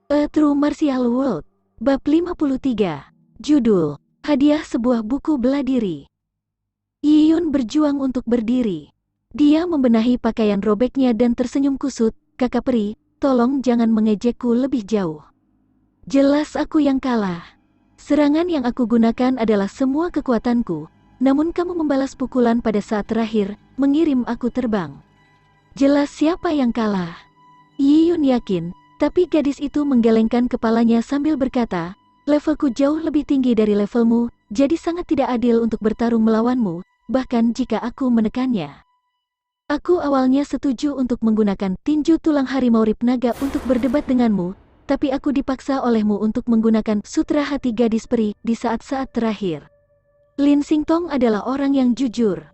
A True Martial World, Bab 53. Judul, Hadiah Sebuah Buku Bela Diri. Yi Yun berjuang untuk berdiri. Dia membenahi pakaian robeknya dan tersenyum kusut. Kakak peri, tolong jangan mengejekku lebih jauh. Jelas aku yang kalah. Serangan yang aku gunakan adalah semua kekuatanku, namun kamu membalas pukulan pada saat terakhir, mengirim aku terbang. Jelas siapa yang kalah. Yi Yun yakin, tapi gadis itu menggelengkan kepalanya sambil berkata, levelku jauh lebih tinggi dari levelmu, jadi sangat tidak adil untuk bertarung melawanmu, bahkan jika aku menekannya. Aku awalnya setuju untuk menggunakan tinju tulang harimau Rib Naga untuk berdebat denganmu, tapi aku dipaksa olehmu untuk menggunakan sutra hati gadis peri di saat-saat terakhir. Lin Xingtong adalah orang yang jujur.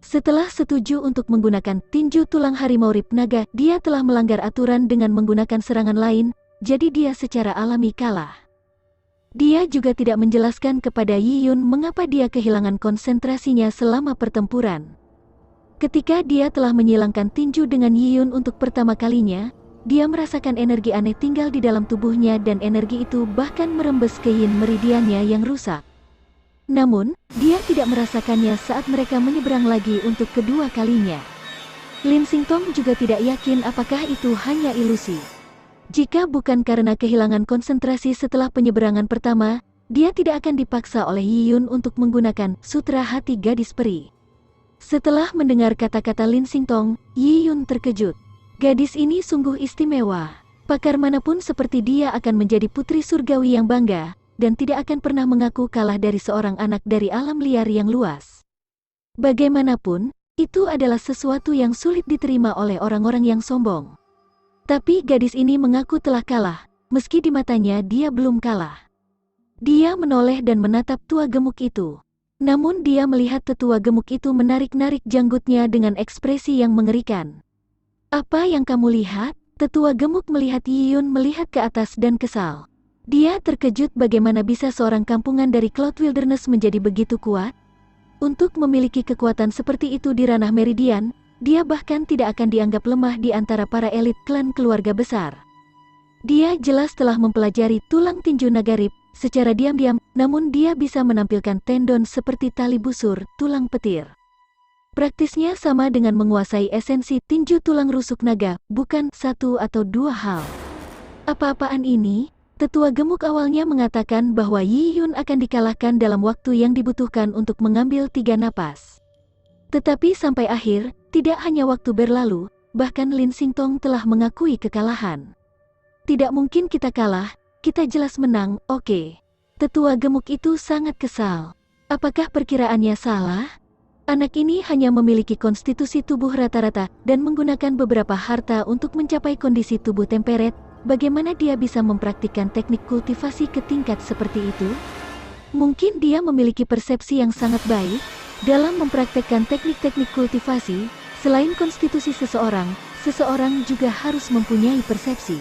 Setelah setuju untuk menggunakan tinju tulang harimau Rib Naga, dia telah melanggar aturan dengan menggunakan serangan lain, jadi dia secara alami kalah. Dia juga tidak menjelaskan kepada Yi Yun mengapa dia kehilangan konsentrasinya selama pertempuran. Ketika dia telah menyilangkan tinju dengan Yi Yun untuk pertama kalinya, dia merasakan energi aneh tinggal di dalam tubuhnya dan energi itu bahkan merembes ke yin meridiannya yang rusak. Namun, dia tidak merasakannya saat mereka menyeberang lagi untuk kedua kalinya. Lin Xingtong juga tidak yakin apakah itu hanya ilusi. Jika bukan karena kehilangan konsentrasi setelah penyeberangan pertama, dia tidak akan dipaksa oleh Yi Yun untuk menggunakan sutra hati gadis peri. Setelah mendengar kata-kata Lin Xingtong, Yi Yun terkejut. Gadis ini sungguh istimewa. Pakar manapun seperti dia akan menjadi putri surgawi yang bangga, dan tidak akan pernah mengaku kalah dari seorang anak dari alam liar yang luas. Bagaimanapun, itu adalah sesuatu yang sulit diterima oleh orang-orang yang sombong. Tapi gadis ini mengaku telah kalah, meski di matanya dia belum kalah. Dia menoleh dan menatap tua gemuk itu. Namun dia melihat tetua gemuk itu menarik-narik janggutnya dengan ekspresi yang mengerikan. Apa yang kamu lihat? Tetua gemuk melihat Yi Yun melihat ke atas dan kesal. Dia terkejut bagaimana bisa seorang kampungan dari Cloud Wilderness menjadi begitu kuat. Untuk memiliki kekuatan seperti itu di ranah Meridian, dia bahkan tidak akan dianggap lemah di antara para elit klan keluarga besar. Dia jelas telah mempelajari tulang tinju naga Rib secara diam-diam, namun dia bisa menampilkan tendon seperti tali busur, tulang petir. Praktisnya sama dengan menguasai esensi tinju tulang rusuk naga, bukan satu atau dua hal. Apa-apaan ini? Tetua gemuk awalnya mengatakan bahwa Yi Yun akan dikalahkan dalam waktu yang dibutuhkan untuk mengambil 3 napas. Tetapi sampai akhir, tidak hanya waktu berlalu, bahkan Lin Xingtong telah mengakui kekalahan. Tidak mungkin kita kalah, kita jelas menang, oke. Tetua gemuk itu sangat kesal. Apakah perkiraannya salah? Anak ini hanya memiliki konstitusi tubuh rata-rata dan menggunakan beberapa harta untuk mencapai kondisi tubuh temperet. Bagaimana dia bisa mempraktikkan teknik kultivasi ke tingkat seperti itu? Mungkin dia memiliki persepsi yang sangat baik dalam mempraktekkan teknik-teknik kultivasi. Selain konstitusi seseorang, seseorang juga harus mempunyai persepsi.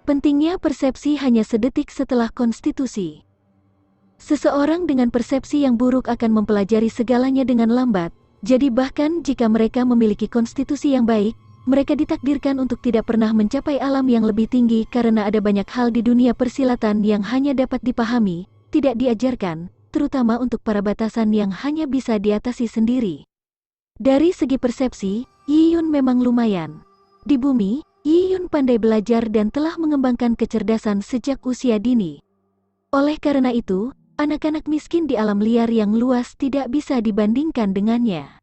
Pentingnya persepsi hanya sedetik setelah konstitusi. Seseorang dengan persepsi yang buruk akan mempelajari segalanya dengan lambat, jadi bahkan jika mereka memiliki konstitusi yang baik, mereka ditakdirkan untuk tidak pernah mencapai alam yang lebih tinggi karena ada banyak hal di dunia persilatan yang hanya dapat dipahami, tidak diajarkan, terutama untuk para batasan yang hanya bisa diatasi sendiri. Dari segi persepsi, Yi Yun memang lumayan. Di bumi, Yi Yun pandai belajar dan telah mengembangkan kecerdasan sejak usia dini. Oleh karena itu, anak-anak miskin di alam liar yang luas tidak bisa dibandingkan dengannya.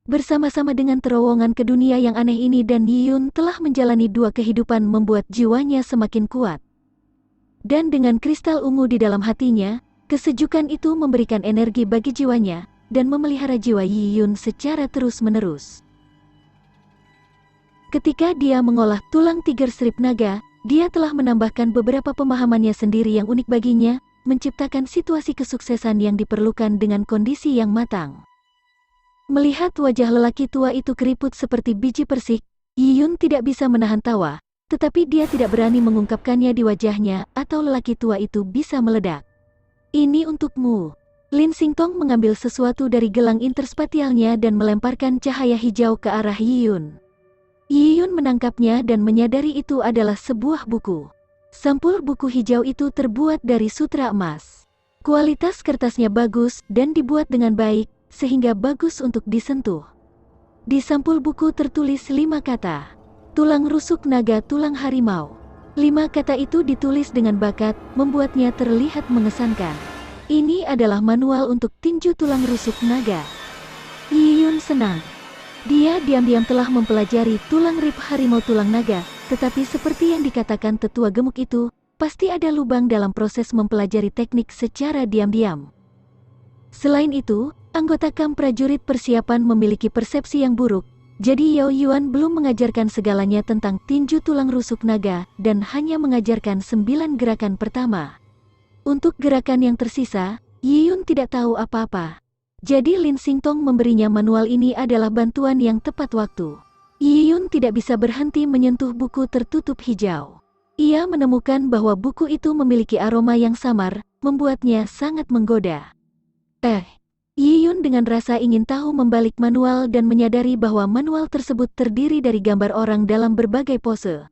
Bersama-sama dengan terowongan ke dunia yang aneh ini dan Yi Yun telah menjalani 2 kehidupan membuat jiwanya semakin kuat. Dan dengan kristal ungu di dalam hatinya, kesejukan itu memberikan energi bagi jiwanya, dan memelihara jiwa Yi Yun secara terus-menerus. Ketika dia mengolah tulang tiger Rib Naga, dia telah menambahkan beberapa pemahamannya sendiri yang unik baginya, menciptakan situasi kesuksesan yang diperlukan dengan kondisi yang matang. Melihat wajah lelaki tua itu keriput seperti biji persik, Yi Yun tidak bisa menahan tawa, tetapi dia tidak berani mengungkapkannya di wajahnya atau lelaki tua itu bisa meledak. Ini untukmu. Lin Xingtong mengambil sesuatu dari gelang interspatialnya dan melemparkan cahaya hijau ke arah Yi Yun. Yi Yun menangkapnya dan menyadari itu adalah sebuah buku. Sampul buku hijau itu terbuat dari sutra emas. Kualitas kertasnya bagus dan dibuat dengan baik, sehingga bagus untuk disentuh. Di sampul buku tertulis 5 kata. Tulang rusuk naga tulang harimau. 5 kata itu ditulis dengan bakat, membuatnya terlihat mengesankan. Ini adalah manual untuk tinju tulang rusuk naga. Yi Yun senang. Dia diam-diam telah mempelajari tulang rib harimau tulang naga, tetapi seperti yang dikatakan tetua gemuk itu, pasti ada lubang dalam proses mempelajari teknik secara diam-diam. Selain itu, anggota kamp prajurit persiapan memiliki persepsi yang buruk, jadi Yao Yuan belum mengajarkan segalanya tentang tinju tulang rusuk naga dan hanya mengajarkan 9 gerakan pertama. Untuk gerakan yang tersisa, Yi Yun tidak tahu apa-apa. Jadi Lin Xingtong memberinya manual ini adalah bantuan yang tepat waktu. Yi Yun tidak bisa berhenti menyentuh buku tertutup hijau. Ia menemukan bahwa buku itu memiliki aroma yang samar, membuatnya sangat menggoda. Yi Yun dengan rasa ingin tahu membalik manual dan menyadari bahwa manual tersebut terdiri dari gambar orang dalam berbagai pose.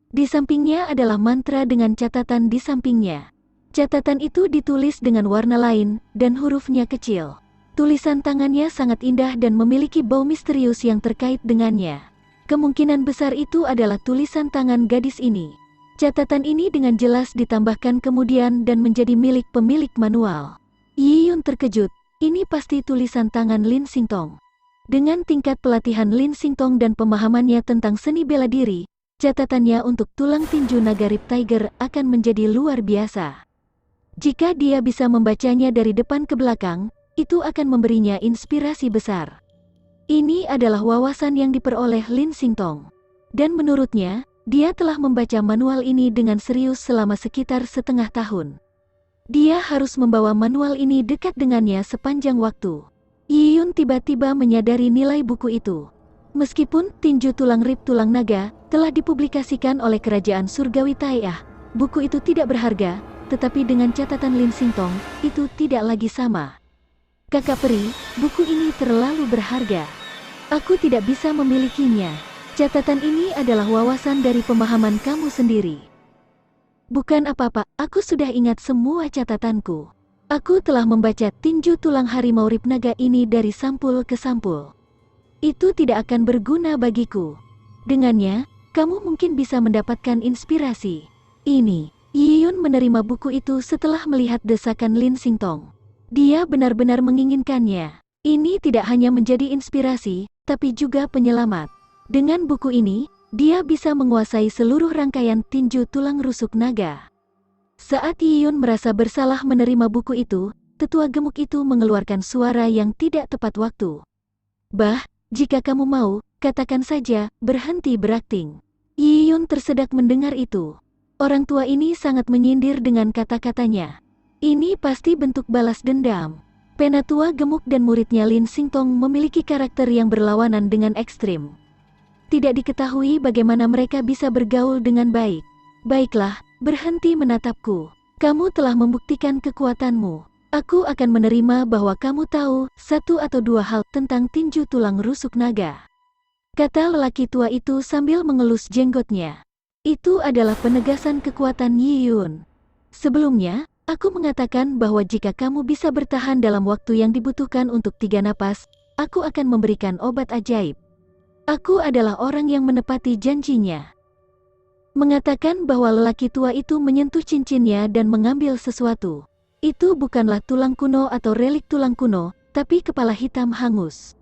Di sampingnya adalah mantra dengan catatan di sampingnya. Catatan itu ditulis dengan warna lain, dan hurufnya kecil. Tulisan tangannya sangat indah dan memiliki bau misterius yang terkait dengannya. Kemungkinan besar itu adalah tulisan tangan gadis ini. Catatan ini dengan jelas ditambahkan kemudian dan menjadi milik pemilik manual. Yi Yun terkejut, ini pasti tulisan tangan Lin Xingtong. Dengan tingkat pelatihan Lin Xingtong dan pemahamannya tentang seni bela diri, catatannya untuk tulang tinju naga rib tiger akan menjadi luar biasa. Jika dia bisa membacanya dari depan ke belakang, itu akan memberinya inspirasi besar. Ini adalah wawasan yang diperoleh Lin Xingtong. Dan menurutnya, dia telah membaca manual ini dengan serius selama sekitar setengah tahun. Dia harus membawa manual ini dekat dengannya sepanjang waktu. Yi Yun tiba-tiba menyadari nilai buku itu. Meskipun tinju tulang rib tulang naga telah dipublikasikan oleh Kerajaan Surgawi Taiyah, buku itu tidak berharga, tetapi dengan catatan Lin Xingtong, itu tidak lagi sama. Kakak peri, buku ini terlalu berharga. Aku tidak bisa memilikinya. Catatan ini adalah wawasan dari pemahaman kamu sendiri. Bukan apa-apa, aku sudah ingat semua catatanku. Aku telah membaca tinju tulang harimau rib naga ini dari sampul ke sampul. Itu tidak akan berguna bagiku. Dengannya, kamu mungkin bisa mendapatkan inspirasi. Ini, Yi Yun menerima buku itu setelah melihat desakan Lin Xingtong. Dia benar-benar menginginkannya. Ini tidak hanya menjadi inspirasi, tapi juga penyelamat. Dengan buku ini, dia bisa menguasai seluruh rangkaian tinju tulang rusuk naga. Saat Yi Yun merasa bersalah menerima buku itu, tetua gemuk itu mengeluarkan suara yang tidak tepat waktu. Bah, jika kamu mau, katakan saja, berhenti berakting. Yi Yun tersedak mendengar itu. Orang tua ini sangat menyindir dengan kata-katanya. Ini pasti bentuk balas dendam. Penatua gemuk dan muridnya Lin Xingtong memiliki karakter yang berlawanan dengan ekstrim. Tidak diketahui bagaimana mereka bisa bergaul dengan baik. Baiklah, berhenti menatapku. Kamu telah membuktikan kekuatanmu. Aku akan menerima bahwa kamu tahu 1 atau 2 hal tentang tinju tulang rusuk naga. Kata lelaki tua itu sambil mengelus jenggotnya. Itu adalah penegasan kekuatan Yi Yun. Sebelumnya, aku mengatakan bahwa jika kamu bisa bertahan dalam waktu yang dibutuhkan untuk 3 napas, aku akan memberikan obat ajaib. Aku adalah orang yang menepati janjinya. Mengatakan bahwa lelaki tua itu menyentuh cincinnya dan mengambil sesuatu. Itu bukanlah tulang kuno atau relik tulang kuno, tapi kepala hitam hangus.